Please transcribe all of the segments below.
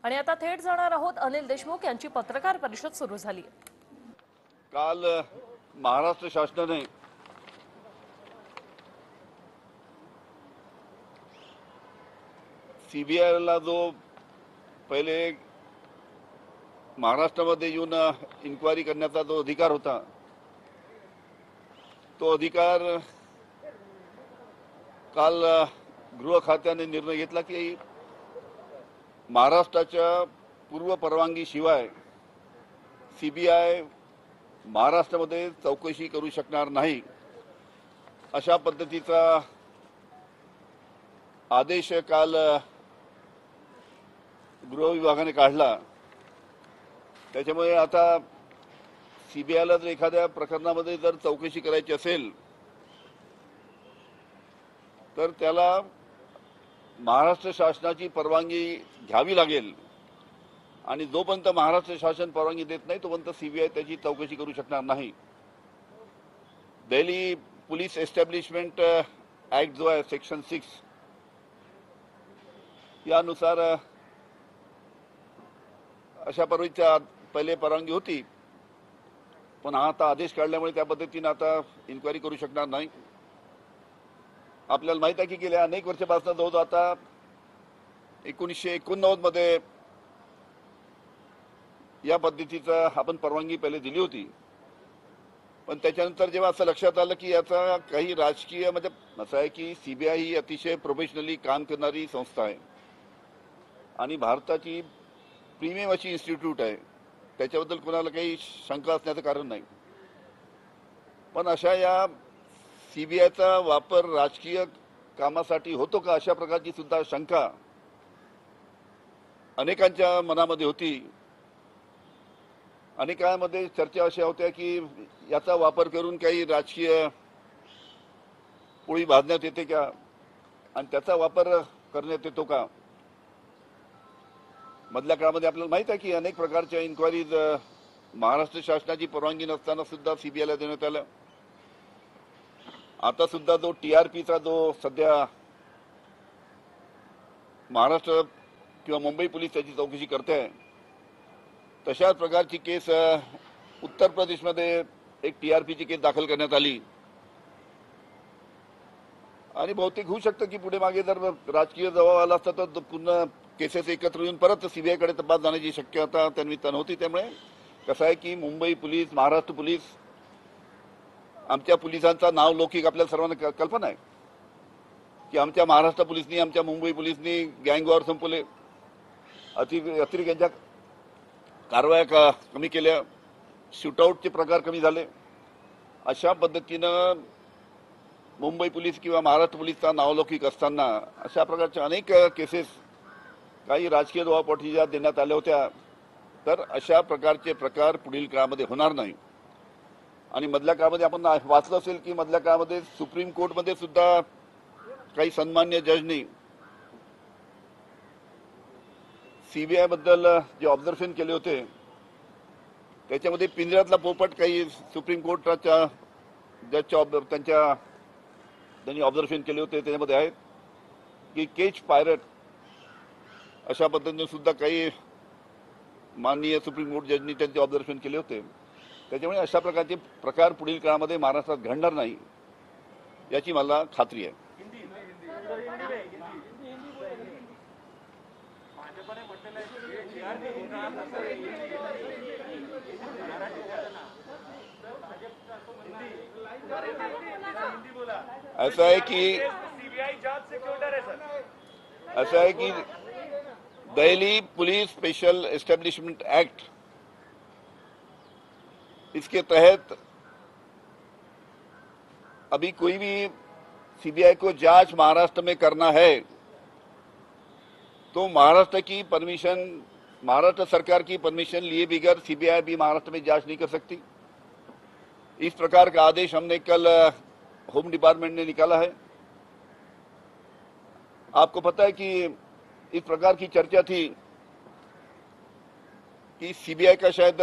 आणि आता थेट जाणार आहोत अनिल देशमुख यांची पत्रकार परिषद सुरू झाली। काल महाराष्ट्र शासनाने सीबीआयला जो पहिले महाराष्ट्रामध्ये येऊन इन्क्वायरी करण्याचा जो अधिकार होता, तो अधिकार काल गृह खात्याने निर्णय घेतला की महाराष्ट्राच्या पूर्व परवानगीशिवाय सीबीआय महाराष्ट्रामध्ये चौकशी करू शकणार नाही, अशा पद्धतीचा आदेश काल गृह विभागाने काढला। त्याच्यामुळे आता सीबीआयला जर एखाद्या प्रकरणामध्ये जर चौकशी करायची असेल तर त्याला महाराष्ट्र शासनाची परवानगी घ्यावी लागेल, आणि जोपर्यंत महाराष्ट्र शासन परवानगी देत नाही तोपर्यंत सीबीआय त्याची चौकशी करू शकणार नाही। दिल्ली पोलीस एस्टॅब्लिशमेंट ऍक्ट जो आहे सेक्शन 6 यानुसार अशा पद्धतीच्या पहिले परवानगी होती, पण आता आदेश काढल्यामुळे त्या पद्धतीने आता इन्क्वायरी करू शकणार नाही। आपल्याला माहित आहे की गेल्या अनेक वर्षापासून जवळजवळ आता 1989 मध्ये या पद्धतीचा आपण परवानगी पहिले दिली होती, पण त्याच्यानंतर जेव्हा असं लक्षात आलं की याचा काही राजकीय म्हणजे असं आहे की सीबीआय ही अतिशय प्रोफेशनली काम करणारी संस्था आहे आणि भारताची प्रीमियम अशी इन्स्टिट्यूट आहे, त्याच्याबद्दल कोणाला काही शंका असण्याचं कारण नाही। पण अशा या सीबीआयचा वापर राजकीय कामासाठी होतो का, अशा प्रकारची सुद्धा शंका अनेकांच्या मनामध्ये होती। अनेकांमध्ये चर्चा अशा होत्या की याचा वापर करून काही राजकीय पोळी भाजण्यात येते का आणि त्याचा वापर करण्यात येतो का। मधल्या काळामध्ये आपल्याला माहित आहे की अनेक प्रकारच्या इन्क्वायरीज महाराष्ट्र शासनाची परवानगी नसताना सुद्धा सीबीआयला देण्यात आल्या। आता सुद्धा जो टीआरपीचा जो सध्या महाराष्ट्र किंवा मुंबई पोलीस त्याची चौकशी करते आहे, तशाच प्रकारची केस उत्तर प्रदेशमध्ये एक टीआरपीची केस दाखल करण्यात आली, आणि बहुतेक होऊ शकतं की पुढे मागे जर राजकीय दबाव आला असता तर पूर्ण केसेस एकत्र येऊन परत सीबीआयकडे तपास जाण्याची शक्यता त्यानिमित्तानं होती। त्यामुळे कसं आहे की मुंबई पोलीस, महाराष्ट्र पोलीस, आमच्या पोलिसांचा नाव लौकिक आपल्याला सर्वांना कल्पना आहे की आमच्या महाराष्ट्र पोलिसनी, आमच्या मुंबई पोलिसनी गँग वॉर संपवले, अतिरेक यांच्या कारवाया कमी केल्या, शूटआउटचे प्रकार कमी झाले। अशा पद्धतीनं मुंबई पोलीस किंवा महाराष्ट्र पोलीसचा नावलौकिक असताना अशा प्रकारच्या अनेक केसेस काही राजकीय दबावापोटी ज्या देण्यात आल्या होत्या, तर अशा प्रकारचे प्रकार पुढील काळामध्ये होणार नाही। आणि मधल्या काळामध्ये आपण वाचलं असेल की मधल्या काळामध्ये सुप्रीम कोर्टमध्ये सुद्धा काही सन्मान्य जजनी सीबीआय बद्दल जे ऑब्झर्वेशन केले होते त्याच्यामध्ये पिंजऱ्यातला पोपट काही सुप्रीम कोर्टाच्या जजच्या त्यांनी ऑब्झर्वेशन केले होते, त्याच्यामध्ये आहेत की केज पायरट अशा पद्धतीने सुद्धा काही माननीय सुप्रीम कोर्ट जजनी त्यांचे ऑब्झर्वेशन केले होते। त्याच्यामुळे अशा प्रकारचे प्रकार पुढील काळामध्ये महाराष्ट्रात घडणार नाही याची मला खात्री आहे। ऐसा है कि Delhi police special establishment act, इसके तहत अभी कोई भी सीबीआई को जांच महाराष्ट्र में करना है तो महाराष्ट्र की परमिशन, महाराष्ट्र सरकार की परमिशन लिए बगैर सीबीआई भी महाराष्ट्र में जांच नहीं कर सकती। इस प्रकार का आदेश हमने कल होम डिपार्टमेंट ने निकाला है। आपको पता है कि इस प्रकार की चर्चा थी कि सीबीआई का शायद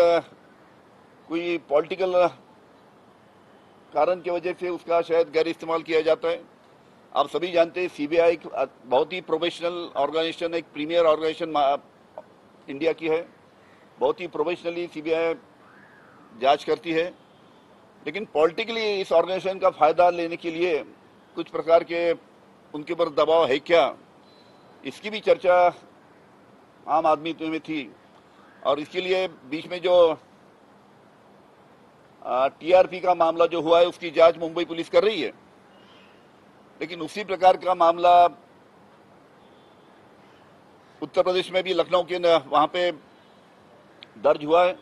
कोई पॉलिटिकल कारण की वजह से उसका शायद गैर इस्तेमाल किया जाता है। आप सभी जानते हैं सीबीआई बहुत ही प्रोफेशनल ऑर्गेनाइजेशन, एक प्रीमियर ऑर्गेनाइजेशन इंडिया की है, बहुत ही प्रोफेशनली सीबीआई जांच करती है, लेकिन पॉलिटिकली इस ऑर्गेनाइजेशन का फायदा लेने के लिए कुछ प्रकार के उनके ऊपर दबाव है क्या, इसकी भी चर्चा आम आदमी में थी। और इसके लिए बीच में जो टीआरपी का मामला जो हुआ है उसकी जांच मुंबई पुलिस कर रही है, लेकिन उसी प्रकार का मामला उत्तर प्रदेश में भी लखनऊ के वहां पे दर्ज हुआ है।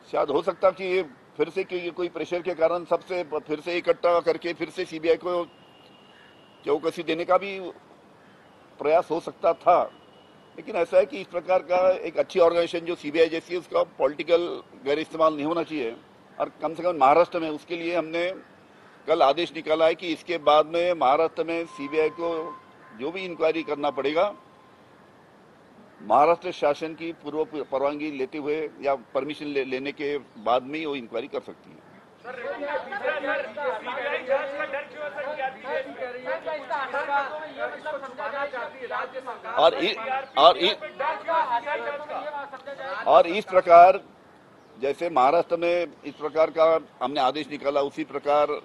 शायद हो सकता कि फिर से कोई प्रेशर के कारण सबसे फिर से इकट्ठा करके फिर से सीबीआई को चौकसी देने का भी प्रयास हो सकता था, लेकिन ऐसा है कि इस प्रकार का एक अच्छी ऑर्गेनाइजेशन जो सीबीआई जैसी है उसका पॉलिटिकल गैर इस्तेमाल नहीं होना चाहिए। और कम से कम महाराष्ट्र में उसके लिए हमने कल आदेश निकाला है कि इसके बाद में महाराष्ट्र में सीबीआई को जो भी इंक्वायरी करना पड़ेगा महाराष्ट्र शासन की पूर्व परवानगी लेते हुए या परमिशन लेने के बाद में ही वो इंक्वायरी कर सकती है। और इस प्रकार जैसे महाराष्ट्र में इस प्रकार का हमने आदेश निकाला, उसी प्रकार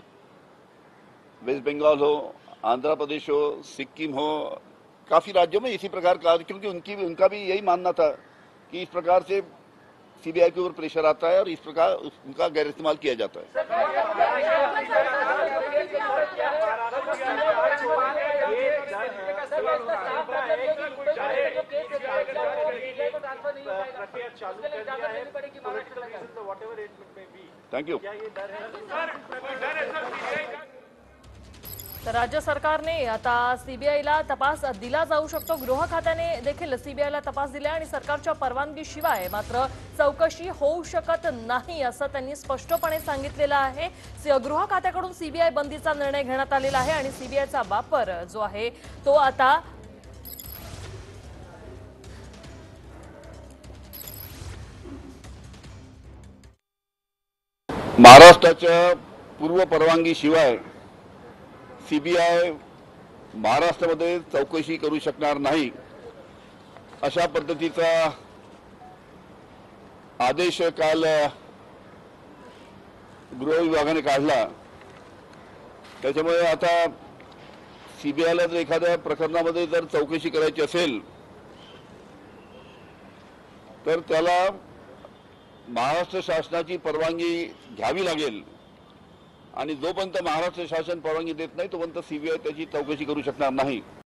वेस्ट बंगाल हो, आंध्र प्रदेश हो, सिक्किम हो, काफी राज्यों में इसी प्रकार का, क्योंकि उनका भी यही मानना था कि इस प्रकार से सीबीआई के ऊपर प्रेशर आता है और इस प्रकार उनका गैर इस्तेमाल किया जाता है। Thank you. तर राज्य सरकारने आता सीबीआयला तपास दिला जाऊ शकतो। गृह खात्याने देखील सीबीआयला तपास दिला आणि सरकारच्या परवानगीशिवाय मात्र चौकशी होऊ शकत नाही असं त्यांनी स्पष्टपणे सांगितलेलं आहे। गृह खात्याकडून सीबीआय बंदीचा निर्णय घेण्यात आलेला आहे आणि सीबीआयचा वापर जो आहे तो आता महाराष्ट्राच्या पूर्व परवानगीशिवाय सीबीआय महाराष्ट्रामध्ये चौकशी करू शकणार नाही अशा पद्धतीचा आदेश काल गृह विभागाने काढला। त्याच्यामुळे आता सीबीआयला जर एखाद्या प्रकरणामध्ये जर चौकशी करायची असेल तर त्याला महाराष्ट्र शासनाची परवानगी घ्यावी लागेल आणि जोपर्यंत महाराष्ट्र शासन परवानगी देत नाही तोपर्यंत सीबीआय त्याची चौकशी करू शकणार नाही।